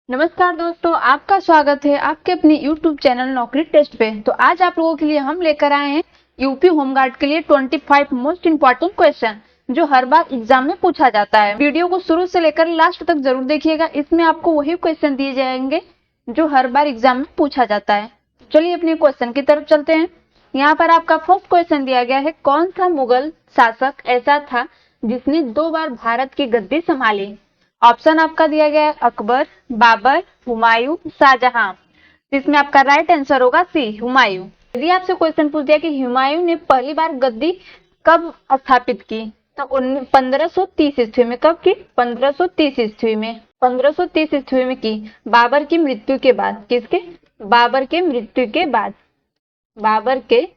नमस्कार दोस्तों, आपका स्वागत है आपके अपने YouTube चैनल नौकरी टेस्ट पे। तो आज आप लोगों के लिए हम लेकर आए हैं यूपी होमगार्ड के लिए 25 मोस्ट इंपॉर्टेंट क्वेश्चन जो हर बार एग्जाम में पूछा जाता है। वीडियो को शुरू से लेकर लास्ट तक जरूर देखिएगा, इसमें आपको वही क्वेश्चन दिए जाएंगे जो हर बार एग्जाम में पूछा जाता है। चलिए अपने क्वेश्चन की तरफ चलते हैं। यहाँ पर आपका फर्स्ट क्वेश्चन दिया गया है, कौन सा मुगल शासक ऐसा था जिसने 2 बार भारत की गद्दी संभाली। ऑप्शन आपका दिया गया है अकबर, बाबर, हुमायूं, शाहजहां। इसमें आपका राइट आंसर होगा सी, हुमायूं। यदि आपसे क्वेश्चन पूछ दिया कि हुमायूं ने पहली बार गद्दी कब स्थापित की, तो 1530 ईस्वी में। कब की? 1530 ईस्वी में। 1530 ईस्वी में की, बाबर की मृत्यु के बाद। किसके? बाबर के मृत्यु के बाद। बाबर के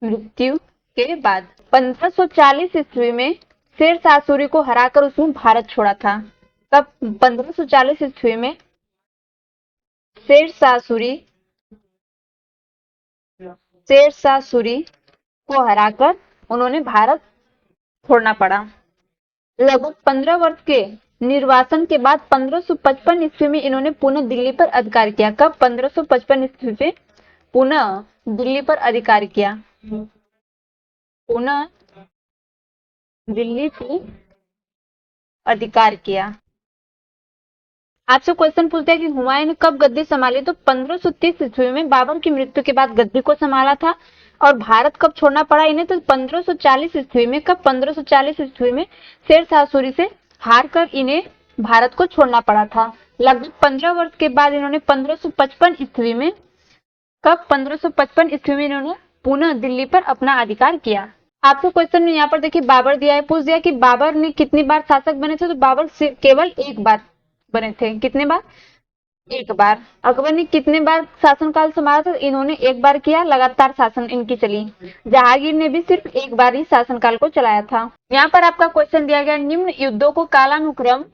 मृत्यु के बाद 1540 ईस्वी में शेरशाह सूरी को हराकर उसने भारत छोड़ा था। तब 1540 ईस्वी में शेरशाह सूरी को हराकर उन्होंने भारत छोड़ना पड़ा। लगभग 15 वर्ष के निर्वासन के बाद 1555 ईस्वी में इन्होंने पुनः दिल्ली पर अधिकार किया। कब? 1555 ईस्वी में पुनः दिल्ली पर अधिकार किया। पुनः दिल्ली पर अधिकार किया। आपसे क्वेश्चन पूछते हैं कि हुमायूं ने कब गद्दी संभाली, तो 1530 ईस्वी में बाबर की मृत्यु के बाद गद्दी को संभाला था। और भारत कब छोड़ना पड़ा इन्हें, तो 1540 ईस्वी में। कब? 1540 ईस्वी में शेरशाह सूरी से हार कर इन्हें भारत को छोड़ना पड़ा था। लगभग 15 वर्ष के बाद इन्होंने 1555 ईस्वी में, कब? 1555 ईस्वी में इन्होंने पुनः दिल्ली पर अपना अधिकार किया। आपको क्वेश्चन में यहाँ पर देखिए बाबर दिया है, पूछ दिया कि बाबर ने कितनी बार शासक बने थे, तो बाबर केवल एक बार बने थे। कितने बार? एक बार। अकबर ने कितने बार शासनकाल संभाला था, इन्होंने एक बार किया। लगातार शासन इनकी चली। जहांगीर ने भी सिर्फ एक बार ही शासनकाल को चलाया था। यहाँ पर आपका क्वेश्चन दिया गया, निम्न युद्धों को कालानुक्रम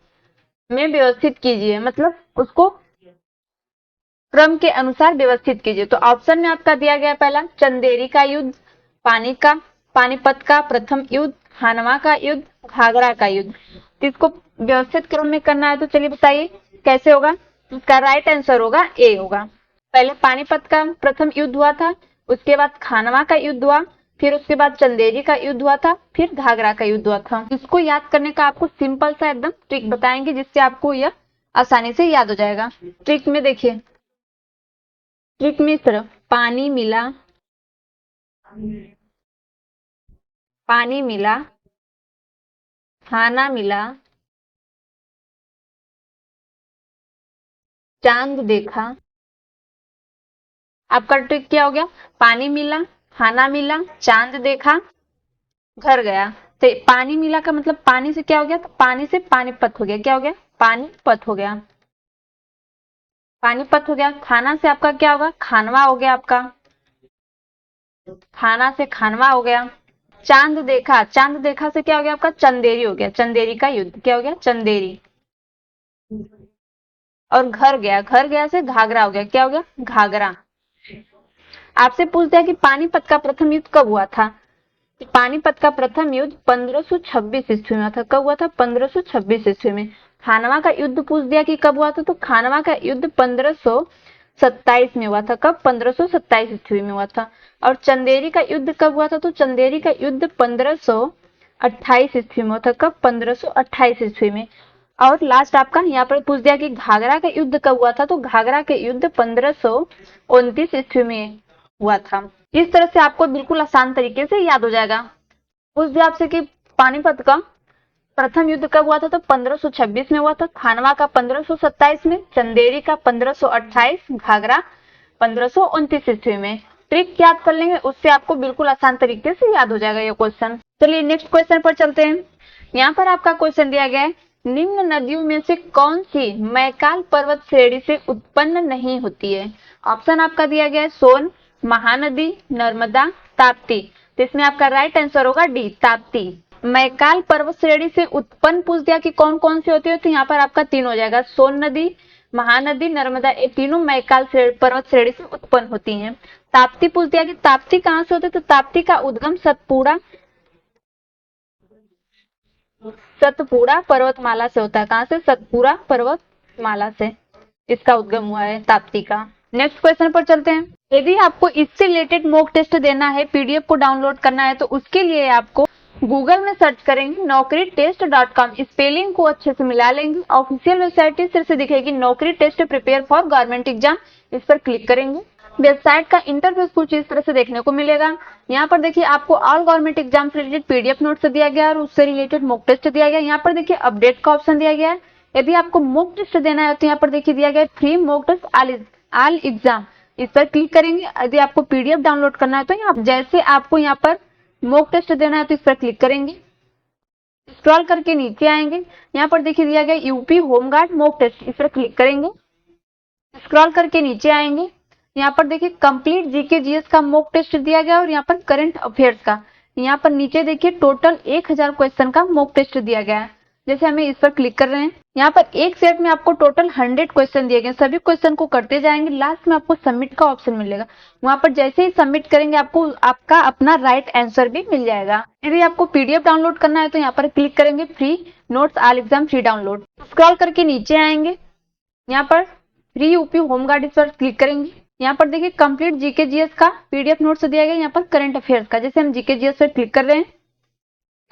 में व्यवस्थित कीजिए, मतलब उसको क्रम के अनुसार व्यवस्थित कीजिए। तो ऑप्शन में आपका दिया गया पहला चंदेरी का युद्ध, पानीपत का प्रथम युद्ध, हानवा का युद्ध, घाघरा का युद्ध। इसको व्यवस्थित क्रम में करना है, तो चलिए बताइए कैसे होगा। इसका राइट आंसर होगा ए होगा। पहले पानीपत का प्रथम युद्ध हुआ था, उसके बाद खानवा का युद्ध हुआ, फिर उसके बाद चंदेरी का युद्ध हुआ था, फिर घाघरा का युद्ध हुआ था। इसको याद करने का आपको सिंपल सा एकदम ट्रिक बताएंगे, जिससे आपको यह आसानी से याद हो जाएगा। ट्रिक में देखिए, ट्रिक में इस तरह पानी मिला, खाना मिला, चांद देखा। आपका ट्रिक क्या हो गया? पानी मिला, खाना मिला, चांद देखा, घर गया। तो पानी मिला का मतलब पानी से क्या हो गया? तो पानी से पानीपत हो गया। क्या हो गया? पानीपत हो गया। पानीपत हो गया। खाना से आपका क्या होगा? खानवा हो गया आपका। खाना से खानवा हो गया। चांद देखा से क्या हो गया आपका? चंदेरी हो गया। चंदेरी का युद्ध। क्या हो गया? चंदेरी। और घर गया से घाघरा हो गया। क्या हो गया? घाघरा। आपसे पूछते हैं कि पानीपत का प्रथम युद्ध कब हुआ था। पानीपत का प्रथम युद्ध 1526 ईस्वी में था। कब हुआ था? 1526 ईस्वी में। खानवा का युद्ध पूछ दिया कि कब हुआ था, तो खानवा का युद्ध 1527 में हुआ था। कब? 1527 ईस्वी में हुआ था। और चंदेरी का युद्ध कब हुआ था, तो चंदेरी का युद्ध 1528 ईस्वी में हुआ था। कब? 1528 ईस्वी में। और लास्ट आपका यहाँ पर पूछ दिया कि घाघरा का युद्ध कब हुआ था, तो घाघरा का युद्ध 1529 ईस्वी में हुआ था। इस तरह से आपको बिल्कुल आसान तरीके से याद हो जाएगा। पूछ दिया आपसे कि पानीपत का प्रथम युद्ध कब हुआ था, तो 1526 में हुआ था। खानवा का 1527 में, चंदेरी का 1528, घाघरा 1529 ईस्वी में। ट्रिक याद कर लेंगे, उससे आपको बिल्कुल आसान तरीके से याद हो जाएगा ये क्वेश्चन। चलिए नेक्स्ट क्वेश्चन पर चलते हैं। यहाँ पर आपका क्वेश्चन दिया गया है, निम्न नदियों में से कौन सी मैकाल पर्वत श्रेणी से उत्पन्न नहीं होती है। ऑप्शन आपका दिया गया है सोन, महानदी, नर्मदा, ताप्ती। तो इसमें आपका राइट आंसर होगा डी, ताप्ती। मैकाल पर्वत श्रेणी से उत्पन्न पूछ दिया कि कौन कौन सी होती है, तो यहाँ पर आपका तीन हो जाएगा। सोन नदी, महानदी, नर्मदा, ये तीनों मैकाल पर्वत श्रेणी से उत्पन्न होती हैं। ताप्ती पूछ दिया कि ताप्ती कहाँ से होती है, तो ताप्ती का उद्गम सतपुड़ा पर्वतमाला से होता है। कहाँ से? सतपुड़ा पर्वतमाला से। इसका उद्गम हुआ है, ताप्ती का। नेक्स्ट क्वेश्चन पर चलते हैं। यदि आपको इससे रिलेटेड मॉक टेस्ट देना है, पीडीएफ को डाउनलोड करना है, तो उसके लिए आपको गूगल में सर्च करेंगे naukriTest.com, स्पेलिंग को अच्छे से मिला लेंगे। ऑफिशियल वेबसाइट इस तरह से दिखेगी, नौकरी test prepare for government exam, इस पर क्लिक करेंगे। वेबसाइट का इंटरफेस कुछ इस तरह से देखने को मिलेगा। यहाँ पर देखिए आपको ऑल गवर्नमेंट एग्जाम से रिलेटेड पीडीएफ नोट्स दिया गया और उससे रिलेटेड मॉक टेस्ट दिया गया। यहाँ पर देखिए अपडेट का ऑप्शन दिया गया है। यदि आपको मॉक टेस्ट देना है तो यहाँ पर देखिए दिया गया free mock test all exam, इस पर क्लिक करेंगे। यदि आपको पीडीएफ डाउनलोड करना है तो यहाँ जैसे आपको यहाँ पर मॉक टेस्ट देना है तो इस पर क्लिक करेंगे। स्क्रॉल करके नीचे आएंगे, यहाँ पर देखिए दिया गया यूपी होमगार्ड मॉक टेस्ट, इस पर क्लिक करेंगे। स्क्रॉल करके नीचे आएंगे, यहाँ पर देखिए कंप्लीट जीके जीएस का मॉक टेस्ट दिया गया और यहाँ पर करंट अफेयर्स का। यहाँ पर नीचे देखिए टोटल 1000 क्वेश्चन का मॉक टेस्ट दिया गया है। जैसे हमें इस पर क्लिक कर रहे हैं, यहाँ पर एक सेट में आपको टोटल 100 क्वेश्चन दिए गए। सभी क्वेश्चन को करते जाएंगे, लास्ट में आपको सबमिट का ऑप्शन मिलेगा। वहां पर जैसे ही सबमिट करेंगे आपको आपका अपना राइट आंसर भी मिल जाएगा। यदि आपको पीडीएफ डाउनलोड करना है तो यहाँ पर क्लिक करेंगे free notes all exam free download. Scroll करके नीचे आएंगे, यहाँ पर फ्री यूपी होमगार्ड, इस पर क्लिक करेंगे। यहाँ पर देखिए कंप्लीट जीके जीएस का पीडीएफ नोट्स दिया गया, यहाँ पर करंट अफेयर्स का। जैसे हम जीके जीएस पर क्लिक कर रहे हैं,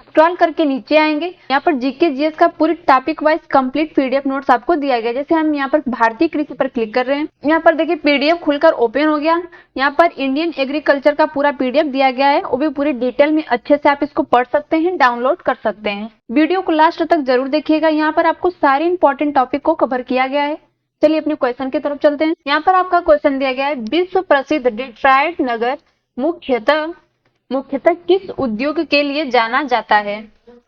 स्क्रॉल करके नीचे आएंगे, यहाँ पर जीके जीएस का पूरी topic wise complete PDF notes आपको दिया गया। जैसे हम यहाँ पर भारतीय कृषि पर क्लिक कर रहे हैं, यहाँ पर देखिए पीडीएफ खुलकर ओपन हो गया। यहाँ पर इंडियन एग्रीकल्चर का पूरा पीडीएफ दिया गया है, वो भी पूरी डिटेल में अच्छे से आप इसको पढ़ सकते हैं, डाउनलोड कर सकते हैं। वीडियो को लास्ट तक जरूर देखिएगा, यहाँ पर आपको सारे इंपॉर्टेंट टॉपिक को कवर किया गया है। चलिए अपने क्वेश्चन की तरफ चलते हैं। यहाँ पर आपका क्वेश्चन दिया गया है, विश्व प्रसिद्ध डेट्रॉयट नगर मुख्यतः किस उद्योग के लिए जाना जाता है?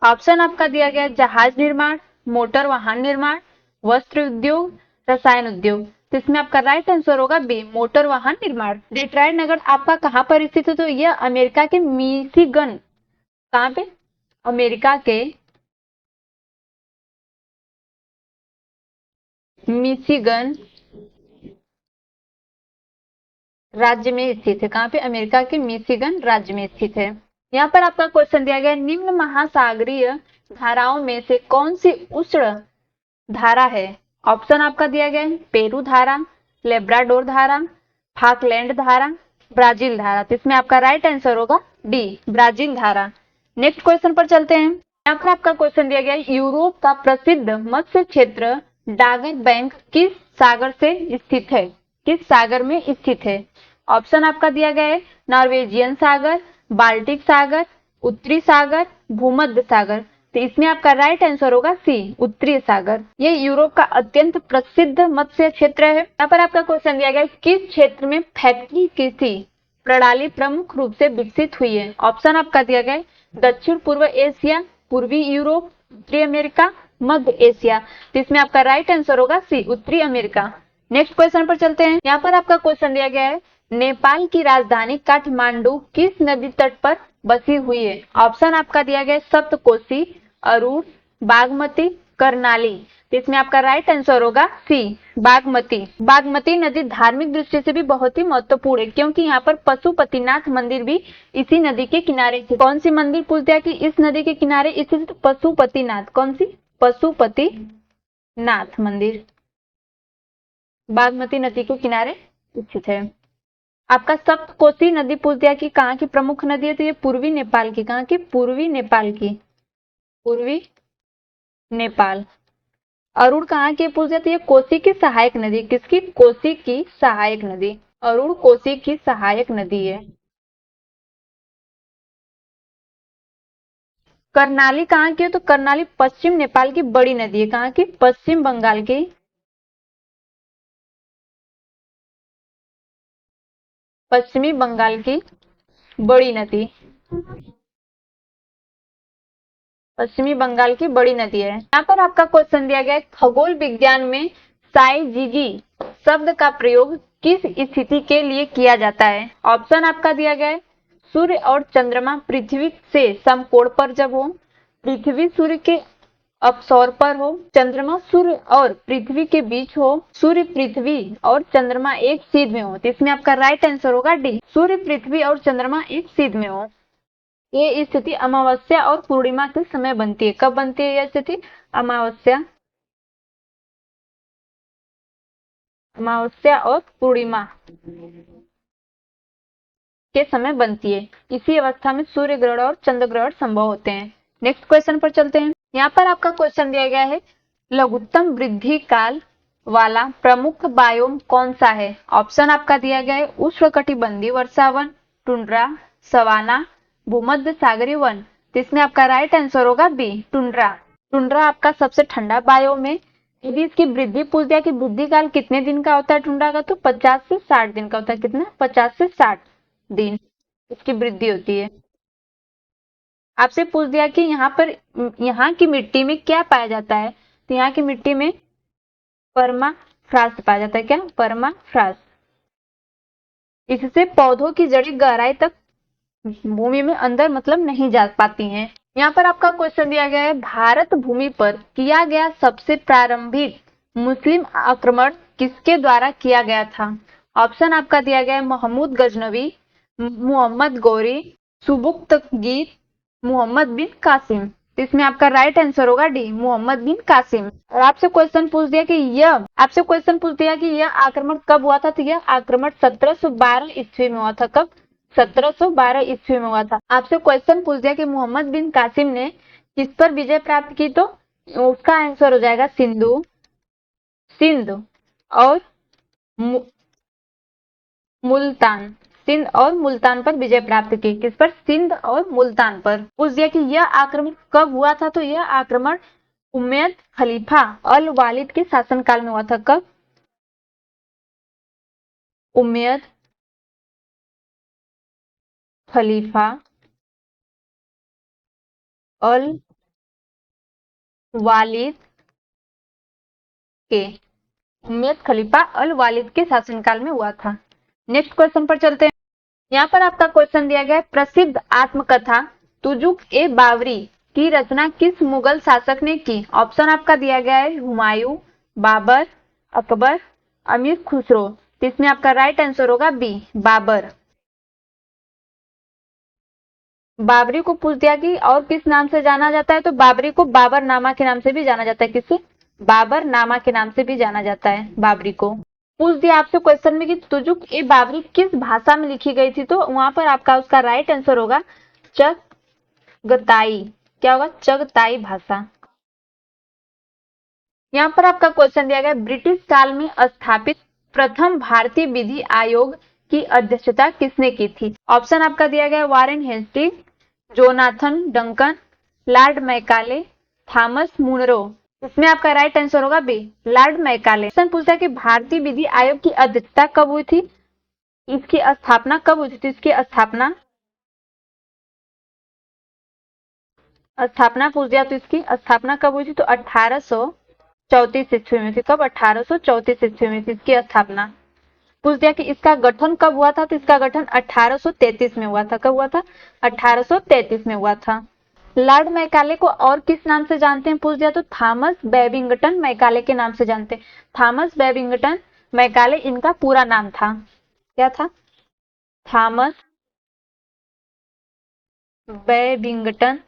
ऑप्शन आपका दिया गया है जहाज निर्माण, मोटर वाहन निर्माण, वस्त्र उद्योग, रसायन उद्योग। तो इसमें आपका राइट आंसर होगा बी, मोटर वाहन निर्माण। डेट्रॉयट नगर आपका कहाँ पर स्थित है? तो यह अमेरिका के मिशिगन, कहाँ पे? अमेरिका के मिशिगन राज्य में स्थित है। कहाँ पे? अमेरिका के मिशिगन राज्य में स्थित है। यहाँ पर आपका क्वेश्चन दिया गया है, निम्न महासागरीय धाराओं में से कौन सी उष्ण धारा है? ऑप्शन आपका दिया गया है पेरू धारा, लेब्राडोर धारा, फाकलैंड धारा, ब्राजील धारा। तो इसमें आपका राइट आंसर होगा डी, ब्राजील धारा। नेक्स्ट क्वेश्चन पर चलते हैं। यहाँ पर आपका क्वेश्चन दिया गया है, यूरोप का प्रसिद्ध मत्स्य क्षेत्र डागर बैंक किस सागर से स्थित है? किस सागर में स्थित है? ऑप्शन आपका दिया गया है नॉर्वेजियन सागर, बाल्टिक सागर, उत्तरी सागर, भूमध्य सागर। तो इसमें आपका राइट आंसर होगा सी, उत्तरी सागर। ये यूरोप का अत्यंत प्रसिद्ध मत्स्य क्षेत्र है। यहाँ पर आपका क्वेश्चन दिया गया है, किस क्षेत्र में फैक्ट्री कृषि प्रणाली प्रमुख रूप से विकसित हुई है? ऑप्शन आपका दिया गया है दक्षिण पूर्व एशिया, पूर्वी यूरोप, उत्तरी अमेरिका, मध्य एशिया। तो इसमें आपका राइट आंसर होगा सी, उत्तरी अमेरिका। नेक्स्ट क्वेश्चन पर चलते हैं। यहाँ पर आपका क्वेश्चन दिया गया है, नेपाल की राजधानी काठमांडू किस नदी तट पर बसी हुई है? ऑप्शन आपका दिया गया है सप्तकोशी, अरुण, बागमती, कर्णाली। तो इसमें आपका राइट आंसर होगा सी, बागमती। बागमती नदी धार्मिक दृष्टि से भी बहुत ही महत्वपूर्ण है, क्योंकि यहाँ पर पशुपतिनाथ मंदिर भी इसी नदी के किनारे स्थित। कौन सी मंदिर पूछते हैं कि इस नदी के किनारे स्थित? पशुपतिनाथ। कौन सी? पशुपतिनाथ मंदिर बागमती नदी के किनारे स्थित है। आपका सप्तकोशी नदी पूछ दिया कि कहाँ की प्रमुख नदी है? तो ये पूर्वी नेपाल की। कहाँ की? पूर्वी नेपाल की, पूर्वी नेपाल। अरुण कहाँ की पूछ दिया? तो ये कोसी की सहायक नदी। किसकी? कोसी की सहायक नदी। अरुण कोसी की सहायक नदी है। कर्णाली कहाँ की है? तो कर्णाली पश्चिम नेपाल की बड़ी नदी है। कहाँ की? पश्चिम बंगाल की, पश्चिमी बंगाल की बड़ी नदी, पश्चिमी बंगाल की बड़ी नदी है। यहाँ पर आपका क्वेश्चन दिया गया है, खगोल विज्ञान में साइजिगी शब्द का प्रयोग किस स्थिति के लिए किया जाता है? ऑप्शन आपका दिया गया है सूर्य और चंद्रमा पृथ्वी से समकोण पर जब हो, पृथ्वी सूर्य के अपसौर पर हो, चंद्रमा सूर्य और पृथ्वी के बीच हो, सूर्य पृथ्वी और चंद्रमा एक सीध में हो। तो इसमें आपका राइट आंसर होगा डी, सूर्य पृथ्वी और चंद्रमा एक सीध में हो। ये स्थिति अमावस्या और पूर्णिमा के समय बनती है। कब बनती है यह स्थिति? अमावस्या अमावस्या और पूर्णिमा के समय बनती है। इसी अवस्था में सूर्य ग्रहण और चंद्र ग्रहण संभव होते हैं। नेक्स्ट क्वेश्चन पर चलते हैं। यहाँ पर आपका क्वेश्चन दिया गया है, लघुत्तम वृद्धि काल वाला प्रमुख बायोम कौन सा है? ऑप्शन आपका दिया गया है उष्णकटिबंधीय वर्षावन, टुंड्रा, सवाना, भूमध्य सागरीय वन। तो इसमें आपका राइट आंसर होगा बी, टुंड्रा। टुंड्रा आपका सबसे ठंडा बायोम है। यदि इसकी वृद्धि पूछ दिया कि वृद्धि काल कितने दिन का होता है टुंड्रा का, तो 50 से 60 दिन का होता है। कितना? 50 से 60 दिन इसकी वृद्धि होती है। आपसे पूछ दिया कि यहाँ की मिट्टी में क्या पाया जाता है, तो यहाँ की मिट्टी में परमाफ्रास्ट पाया जाता है। क्या? परमाफ्रास्ट। इससे पौधों की जड़ें गहराई तक भूमि में अंदर मतलब नहीं जा पाती हैं। यहाँ पर आपका क्वेश्चन दिया गया है, भारत भूमि पर किया गया सबसे प्रारंभिक मुस्लिम आक्रमण किसके द्वारा किया गया था? ऑप्शन आपका दिया गया है महमूद गजनवी, मोहम्मद गौरी, सुबुक्तगीर, मोहम्मद बिन कासिम। तो इसमें आपका राइट आंसर होगा डी, मोहम्मद बिन कासिम। और आपसे क्वेश्चन पूछ दिया कि यह आक्रमण कब हुआ था, तो यह आक्रमण 1712 ईस्वी में हुआ था। कब? 1712 ईस्वी में हुआ था। आपसे क्वेश्चन पूछ दिया कि मोहम्मद बिन कासिम ने किस पर विजय प्राप्त की, तो उसका आंसर हो जाएगा सिंध और मुल्तान। सिंध और मुल्तान पर विजय प्राप्त की। किस पर? सिंध और मुल्तान पर। पूछ दिया कि यह आक्रमण कब हुआ था, तो यह आक्रमण उमैयद खलीफा अल वालिद के शासनकाल में हुआ था। कब? उमैयद खलीफा अल वालिद के उमैयद खलीफा अल वालिद के शासनकाल में हुआ था। नेक्स्ट क्वेश्चन पर चलते हैं। यहाँ पर आपका क्वेश्चन दिया गया है, प्रसिद्ध आत्मकथा तुजुक ए बावरी की रचना किस मुगल शासक ने की? ऑप्शन आपका दिया गया है हुमायूं, बाबर, अकबर, अमीर खुसरो। तो इसमें आपका राइट आंसर होगा बी, बाबर। बाबरी को पूछ दिया कि और किस नाम से जाना जाता है, तो बाबरी को बाबरनामा के नाम से भी जाना जाता है। किससे? बाबरनामा के नाम से भी जाना जाता है बाबरी को। पूछ दिया आपसे क्वेश्चन में कि तुजुक ए बाबरी किस भाषा में लिखी गई थी, तो वहां पर आपका उसका राइट आंसर होगा चगताई। क्या होगा? चगताई भाषा। यहाँ पर आपका क्वेश्चन दिया गया, ब्रिटिश काल में स्थापित प्रथम भारतीय विधि आयोग की अध्यक्षता किसने की थी? ऑप्शन आपका दिया गया Warren Hasting, Jonathan Duncan, Lord Macaulay, Thomas Munro. इसमें आपका राइट आंसर होगा बी, लॉर्ड मैकाले। क्वेश्चन पूछा कि भारतीय विधि आयोग की अध्यक्षता कब हुई थी, इसकी स्थापना कब हुई थी? इसकी स्थापना पूछ दिया, तो इसकी स्थापना कब हुई थी, तो 1834 ईस्वी में थी। कब? 1834 ईस्वी में थी इसकी स्थापना। पूछ दिया कि इसका गठन कब हुआ था, तो इसका गठन 1833 में हुआ था। कब हुआ था? 1833 में हुआ था। लॉर्ड मैकाले को और किस नाम से जानते हैं पूछ दिया, तो थॉमस बेबिंगटन मैकाले के नाम से जानते हैं। थॉमस बेबिंगटन मैकाले इनका पूरा नाम था। क्या था? Thomas Babington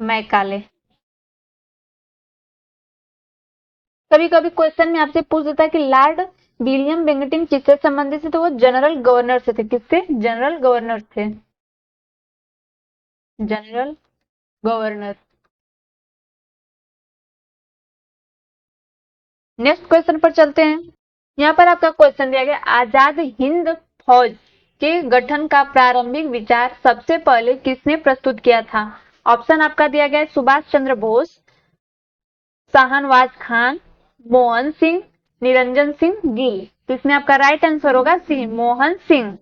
Macaulay. कभी कभी क्वेश्चन में आपसे पूछ देता है कि लॉर्ड विलियम बेंटिंग किससे संबंधित थे, तो वो जनरल गवर्नर से थे। किससे? जनरल गवर्नर थे। General governor. नेक्स्ट क्वेश्चन पर चलते हैं। यहाँ पर आपका क्वेश्चन दिया गया, आजाद हिंद फौज के गठन का प्रारंभिक विचार सबसे पहले किसने प्रस्तुत किया था? ऑप्शन आपका दिया गया है सुभाष चंद्र बोस, शाहनवाज खान, मोहन सिंह, निरंजन सिंह गिल। तो इसमें आपका राइट आंसर होगा सी, मोहन सिंह।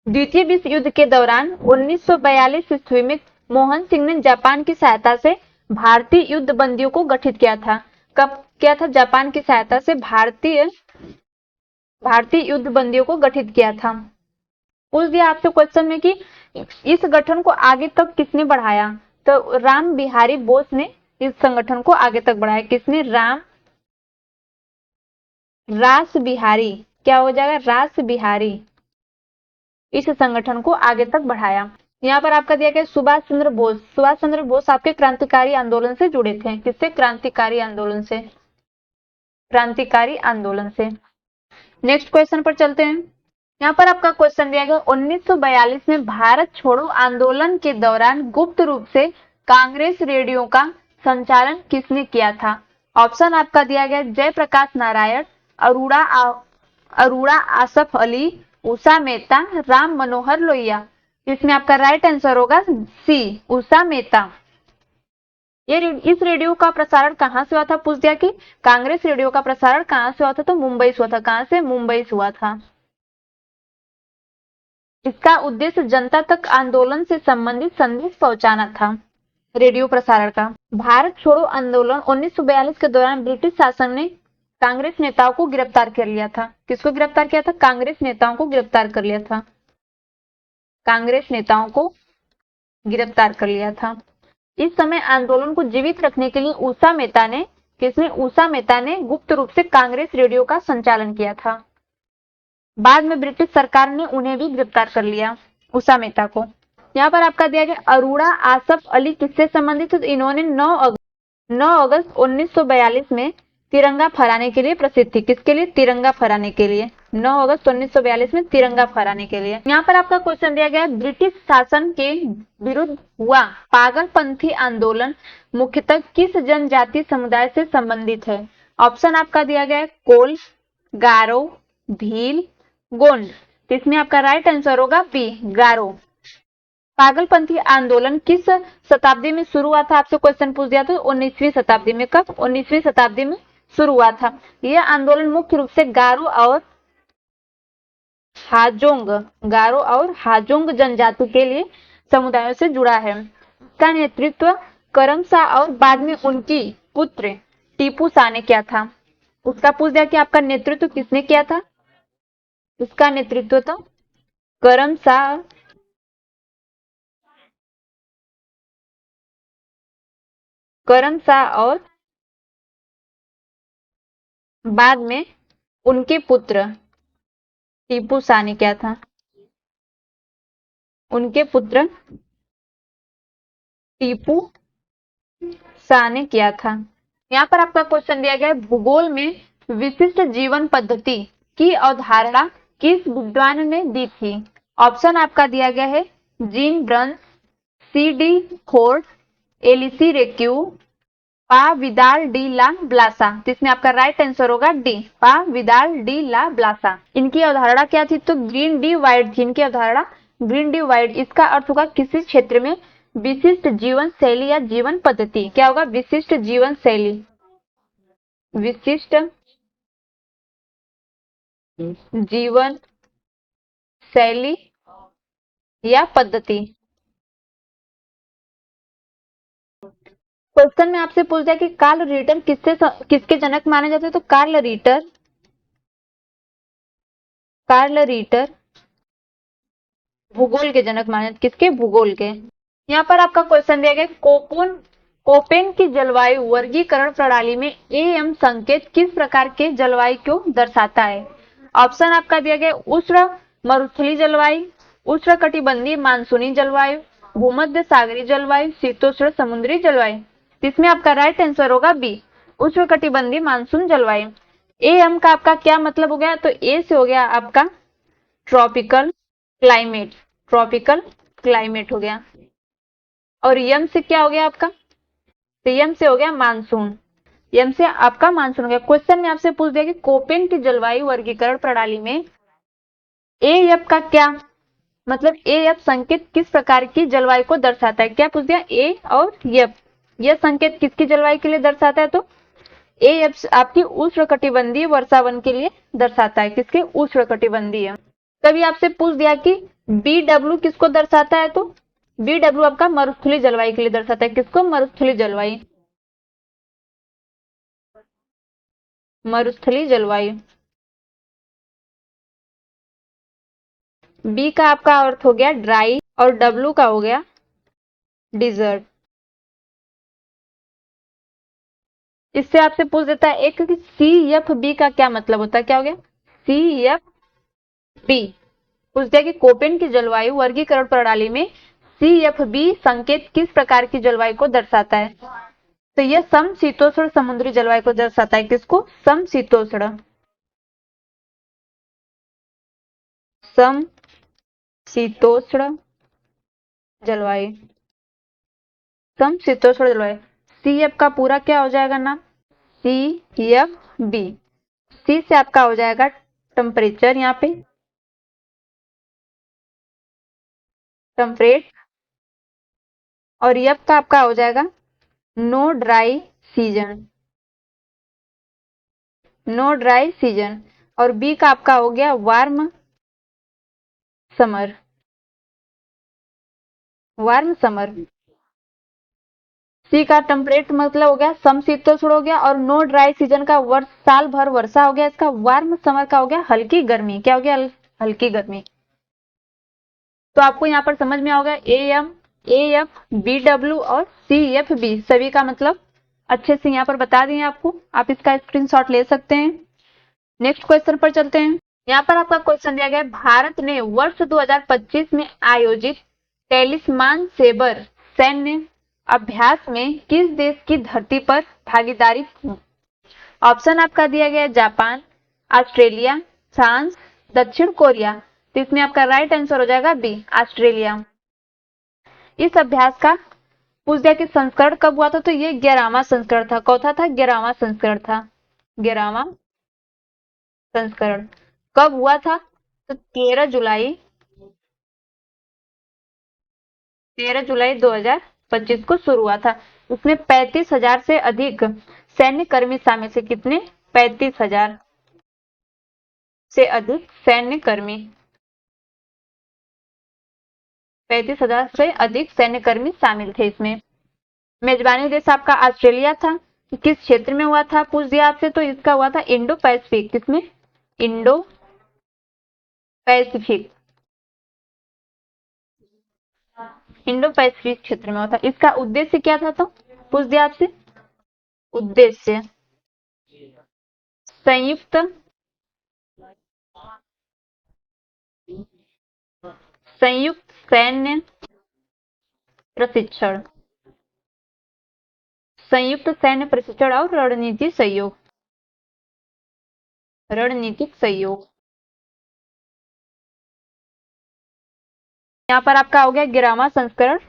द्वितीय विश्व युद्ध के दौरान 1942 ईस्वी में मोहन सिंह ने जापान की सहायता से भारतीय युद्ध बंदियों को गठित किया था। कब किया था? जापान की सहायता से भारतीय युद्ध बंदियों को गठित किया था। पूछ दिया आपसे क्वेश्चन में कि इस गठन को आगे तक किसने बढ़ाया, तो राम बिहारी बोस ने इस संगठन को आगे तक बढ़ाया। किसने? रास बिहारी। क्या हो जाएगा? रास बिहारी इस संगठन को आगे तक बढ़ाया। यहाँ पर आपका दिया गया सुभाष चंद्र बोस। सुभाष चंद्र बोस आपके क्रांतिकारी आंदोलन से जुड़े थे। किससे? क्रांतिकारी आंदोलन से। क्रांतिकारी आंदोलन से। नेक्स्ट क्वेश्चन पर चलते हैं। यहाँ पर आपका क्वेश्चन दिया गया 1942 में भारत छोड़ो आंदोलन के दौरान गुप्त रूप से कांग्रेस रेडियो का संचालन किसने किया था? ऑप्शन आपका दिया गया जयप्रकाश नारायण, अरोड़ा आसफ अली, उषा मेहता, राम मनोहर लोहिया। इसमें आपका राइट आंसर होगा सी, उषा मेहता। इस रेडियो का प्रसारण कहां से हुआ था? पूछ दिया कि कांग्रेस रेडियो का प्रसारण कहां से हुआ था? तो मुंबई से हुआ था। कहां से? मुंबई से हुआ था। इसका उद्देश्य जनता तक आंदोलन से संबंधित संदेश पहुंचाना था, रेडियो प्रसारण का। भारत छोड़ो आंदोलन 1942 के दौरान ब्रिटिश शासन ने कांग्रेस नेताओं को गिरफ्तार कर लिया था। किसको गिरफ्तार किया था? कांग्रेस नेताओं को गिरफ्तार कर लिया था। कांग्रेस नेताओं को गिरफ्तार कर लिया था। इस समय आंदोलन को जीवित रखने के लिए उषा मेहता ने गुप्त रूप से कांग्रेस रेडियो का संचालन किया था। बाद में ब्रिटिश सरकार ने उन्हें भी गिरफ्तार कर लिया, उषा मेहता को। यहाँ पर आपका दिया गया अरोड़ा आसफ अली किससे संबंधित है? तो इन्होंने 9 अगस्त 1942 में तिरंगा फहराने के लिए प्रसिद्ध थी। किसके लिए? तिरंगा फहराने के लिए। 9 अगस्त 1942 में तिरंगा फहराने के लिए। यहाँ पर आपका क्वेश्चन दिया गया ब्रिटिश शासन के विरुद्ध हुआ पागलपंथी आंदोलन मुख्यतः किस जनजातीय समुदाय से संबंधित है? ऑप्शन आपका दिया गया कोल, गारो, भील, गोंड। इसमें आपका राइट आंसर होगा बी, गारो। पागलपंथी आंदोलन किस शताब्दी में शुरू हुआ था? आपसे क्वेश्चन पूछ दिया तो 19वीं शताब्दी में। कब? 19वीं शताब्दी में शुरू हुआ था। यह आंदोलन मुख्य रूप से गारो और हाजोंग जनजाति के लिए समुदायों से जुड़ा है। इसका नेतृत्व करमशाह और बाद में उनकी पुत्र टीपू शाह ने किया था। उसका पूछ दिया कि आपका नेतृत्व किसने किया था? इसका नेतृत्व था करमशाह और बाद में उनके पुत्र टीपू शाह ने किया था। उनके पुत्र टीपू शाह ने किया था। यहाँ पर आपका क्वेश्चन दिया गया है भूगोल में विशिष्ट जीवन पद्धति की अवधारणा किस विद्वान ने दी थी? ऑप्शन आपका दिया गया है जीन ब्रंस, सी.डी. फोर्ड, एलिसी रेक्यू, पा विदाल डी ला ब्लासा। इसमें आपका राइट आंसर होगा डी, पा विदाल डी ला ब्लासा। इनकी अवधारणा क्या थी? तो ग्रीन डिवाइड थी इनकी अवधारणा, ग्रीन डिवाइड। इसका अर्थ होगा किसी क्षेत्र में विशिष्ट जीवन शैली या जीवन पद्धति। क्या होगा? विशिष्ट जीवन शैली, विशिष्ट जीवन शैली या पद्धति। क्वेश्चन में आपसे पूछ दिया कि कार्ल रीटर किसके जनक माने जाते हैं? तो कार्ल रीटर भूगोल के जनक माने जाते। किसके? भूगोल के। यहाँ पर आपका क्वेश्चन दिया गया कोपेन की जलवायु वर्गीकरण प्रणाली में एम संकेत किस प्रकार के जलवायु को दर्शाता है? ऑप्शन आपका दिया गया उष्ण मरुस्थलीय जलवायु, उष्ण कटिबंधीय मानसूनी जलवायु, भूमध्य सागरीय जलवायु, शीतोष्ण समुद्री जलवायु। इसमें आपका राइट आंसर होगा बी, उष्ण कटिबंधीय मानसून जलवायु। एम का आपका क्या मतलब हो गया? तो ए से हो गया आपका ट्रॉपिकल क्लाइमेट हो गया। और यम से क्या हो गया आपका? तो यम से हो गया मानसून, यम से आपका मानसून हो गया। क्वेश्चन में आपसे पूछ दिया कि कोपेन की जलवायु वर्गीकरण प्रणाली में एफ का क्या मतलब? एफ संकेत किस प्रकार की जलवायु को दर्शाता है? क्या पूछ दिया? ए और एफ, यह संकेत किसकी जलवायु के लिए दर्शाता है? तो एफ आपकी उष्णकटिबंधीय वर्षावन के लिए दर्शाता है। किसके? उष्णकटिबंधीय। कभी आपसे पूछ दिया कि BW किसको दर्शाता है? तो BW आपका मरुस्थलीय जलवायु के लिए दर्शाता है। किसको? मरुस्थलीय जलवायु, मरुस्थलीय जलवायु। बी का आपका अर्थ हो गया ड्राई और डब्ल्यू का हो गया डिजर्ट। इससे आपसे पूछ देता है एक कि CFB का क्या मतलब होता है? क्या हो गया? CFB पूछ दिया कि कोपेन की जलवायु वर्गीकरण प्रणाली में CFB संकेत किस प्रकार की जलवायु को दर्शाता है? तो यह समशीतोष्ण समुद्री जलवायु को दर्शाता है। किसको? समशीतोष्ण, समशीतोष्ण जलवायु, समशीतोष्ण जलवायु। CF का पूरा क्या हो जाएगा नाम? CFB। C से आपका हो जाएगा टेम्परेचर, यहाँ पे टेम्परेट, और F का आपका हो जाएगा no dry season, no dry season, और B का आपका हो गया warm summer, warm summer. C का टेम्परेट मतलब हो गया समशीतोष्ण हो गया, और नो ड्राई सीजन का वर्ष साल भर वर्षा हो गया। इसका वार्म समर का हो गया हल्की गर्मी। क्या हो गया? हल्की गर्मी। तो आपको यहाँ पर समझ में होगा AM, AF, BW और CFB सभी का मतलब अच्छे से यहाँ पर बता दिए आपको। आप इसका स्क्रीनशॉट ले सकते हैं। नेक्स्ट क्वेश्चन पर चलते हैं। यहाँ पर आपका क्वेश्चन दिया गया है, भारत ने वर्ष 2025 में आयोजित टेलिस्मान सेबर सैन्य अभ्यास में किस देश की धरती पर भागीदारी की? ऑप्शन आपका दिया गया है जापान, ऑस्ट्रेलिया, फ्रांस, दक्षिण कोरिया। तो इसमें आपका राइट आंसर हो जाएगा बी, ऑस्ट्रेलिया। इस अभ्यास का पूछ दिया कि संस्करण कब हुआ था, तो ये 11वां संस्करण था। कौन था? 11वां संस्करण था। 11वां संस्करण कब हुआ था? तो 13 जुलाई 2025 को शुरू हुआ था। उसमें 35,000 से अधिक सैन्य कर्मी शामिल थे। कितने? 35,000 से अधिक सैन्य कर्मी, 35,000 से अधिक सैन्य कर्मी शामिल थे इसमें। मेजबानी देश आपका ऑस्ट्रेलिया था। किस क्षेत्र में हुआ था पूछ दिया आपसे, तो इसका हुआ था इंडो पैसिफिक। किसमें? इंडो पैसिफिक, इंडो पैसिफिक क्षेत्र में हुआ था। इसका उद्देश्य क्या था, तो पूछ दिया आपसे। उद्देश्य संयुक्त संयुक्त सैन्य प्रशिक्षण, संयुक्त सैन्य प्रशिक्षण और रणनीतिक सहयोग, रणनीतिक सहयोग। यहाँ पर आपका हो गया 11वां संस्करण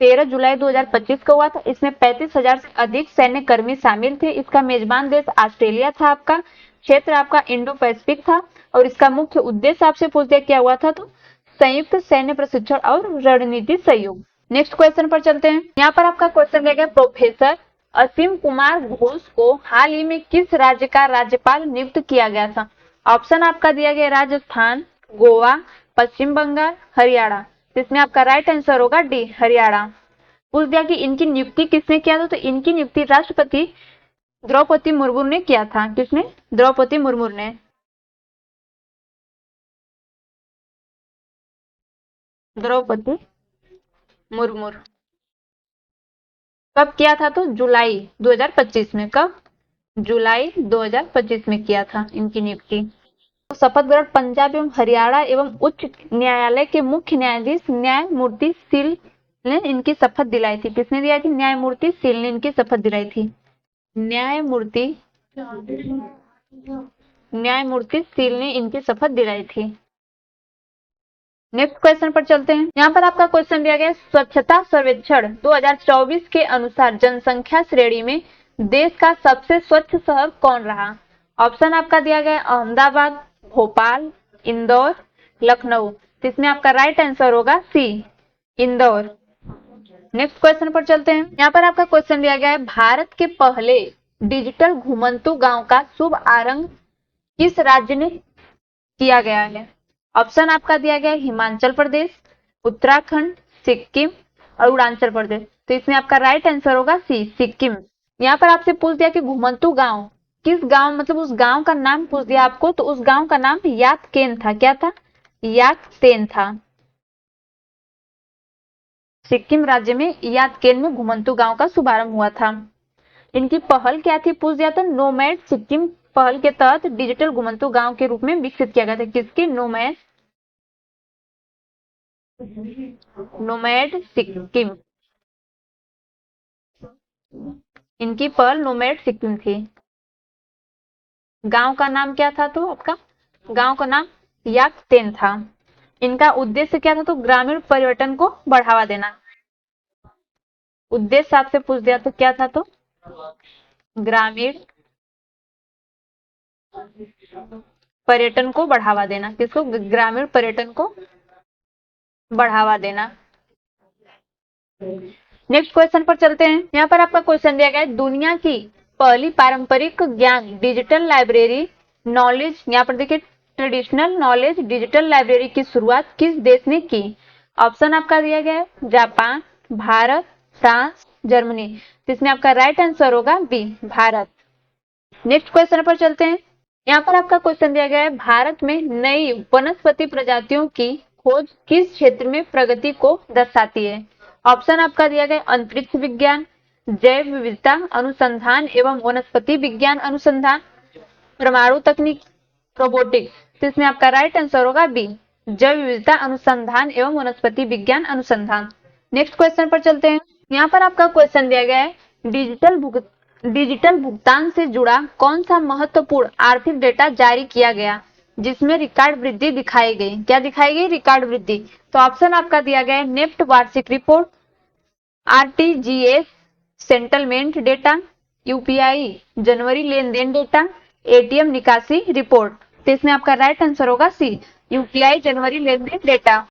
13 जुलाई 2025 को हुआ था। इसमें 35,000 से अधिक सैन्य कर्मी शामिल थे। इसका मेजबान देश ऑस्ट्रेलिया था। आपका क्षेत्र आपका इंडो पैसिफिक था, और इसका मुख्य उद्देश्य आपसे पूछ दिया क्या हुआ था, तो संयुक्त सैन्य प्रशिक्षण और रणनीतिक सहयोग। नेक्स्ट क्वेश्चन पर चलते हैं। यहाँ पर आपका क्वेश्चन दिया गया, प्रोफेसर असीम कुमार घोष को हाल ही में किस राज्य का राज्यपाल नियुक्त किया गया था? ऑप्शन आपका दिया गया राजस्थान, गोवा, पश्चिम बंगाल, हरियाणा। इसमें आपका राइट आंसर होगा डी, हरियाणा। पूछ दिया कि इनकी नियुक्ति किसने किया था, तो इनकी नियुक्ति राष्ट्रपति द्रौपदी मुर्मू ने किया था। किसने? द्रौपदी मुर्मू ने। द्रौपदी मुर्मू। कब किया था, तो जुलाई 2025 में। कब? जुलाई 2025 में किया था इनकी नियुक्ति। शपथ ग्रहण पंजाब एवं हरियाणा एवं उच्च न्यायालय के मुख्य न्यायाधीश न्यायमूर्ति सील ने इनकी शपथ दिलाई थी। किसने दिलाई थी? न्यायमूर्ति सील ने इनकी शपथ दिलाई थी। न्यायमूर्ति सील ने इनकी शपथ दिलाई थी। नेक्स्ट क्वेश्चन पर चलते हैं। यहाँ पर आपका क्वेश्चन दिया गया, स्वच्छता सर्वेक्षण 2024 के अनुसार जनसंख्या श्रेणी में देश का सबसे स्वच्छ शहर कौन रहा? ऑप्शन आपका दिया गया अहमदाबाद, भोपाल, इंदौर, लखनऊ। इसमें आपका राइट आंसर होगा सी, इंदौर। नेक्स्ट क्वेश्चन पर चलते हैं। यहाँ पर आपका क्वेश्चन दिया गया है, भारत के पहले डिजिटल घुमंतु गांव का शुभ आरंभ किस राज्य ने किया गया है? ऑप्शन आपका दिया गया हिमाचल प्रदेश, उत्तराखंड, सिक्किम और अरुणाचल प्रदेश। तो इसमें आपका राइट आंसर होगा सी, सिक्किम। यहाँ पर आपसे पूछ दिया कि घुमंतु गांव किस गांव, मतलब उस गांव का नाम पूछ दिया आपको, तो उस गांव का नाम यातकेन था। क्या था? यातकेन था। सिक्किम राज्य में यातकेन में घुमंतु गांव का शुभारंभ हुआ था। इनकी पहल क्या थी पूछ दिया था, नोमैड सिक्किम पहल के तहत डिजिटल घुमंतु गांव के रूप में विकसित किया गया था। किसके? नोमैड सिक्किम। इनकी पर्ल नोमैड सिक्किम थी। गांव का नाम क्या था? तो आपका गांव का नाम याकतेन था। इनका उद्देश्य क्या था? तो ग्रामीण पर्यटन को बढ़ावा देना। उद्देश्य आपसे पूछ दिया तो क्या था? तो ग्रामीण पर्यटन को बढ़ावा देना। किसको? ग्रामीण पर्यटन को बढ़ावा देना। नेक्स्ट क्वेश्चन पर चलते हैं। यहाँ पर आपका क्वेश्चन दिया गया है, दुनिया की पहली पारंपरिक ज्ञान डिजिटल लाइब्रेरी नॉलेज, यहाँ पर देखिए ट्रेडिशनल नॉलेज डिजिटल लाइब्रेरी की शुरुआत किस देश ने की? ऑप्शन आपका दिया गया है जापान, भारत, फ्रांस, जर्मनी। तो इसमें आपका राइट आंसर होगा बी, भारत। नेक्स्ट क्वेश्चन पर चलते हैं। यहाँ पर आपका क्वेश्चन दिया गया है, भारत में नई वनस्पति प्रजातियों की खोज किस क्षेत्र में प्रगति को दर्शाती है? ऑप्शन आपका दिया गया अंतरिक्ष विज्ञान, जैव विविधता अनुसंधान एवं वनस्पति विज्ञान अनुसंधान, परमाणु तकनीक, रोबोटिक्स। तो इसमें आपका राइट आंसर होगा बी, जैव विविधता अनुसंधान एवं वनस्पति विज्ञान अनुसंधान। नेक्स्ट क्वेश्चन पर चलते हैं। यहाँ पर आपका क्वेश्चन दिया गया है, डिजिटल भुगतान से जुड़ा कौन सा महत्वपूर्ण आर्थिक डेटा जारी किया गया जिसमें रिकॉर्ड वृद्धि दिखाई गई? क्या दिखाई गई? रिकॉर्ड वृद्धि। तो ऑप्शन आपका दिया गया है नेफ्ट वार्षिक report, RTGS settlement data, UPI जनवरी लेन देन डेटा, एटीएम निकासी रिपोर्ट। तो इसमें आपका राइट आंसर होगा सी, यूपीआई जनवरी लेन देन डेटा।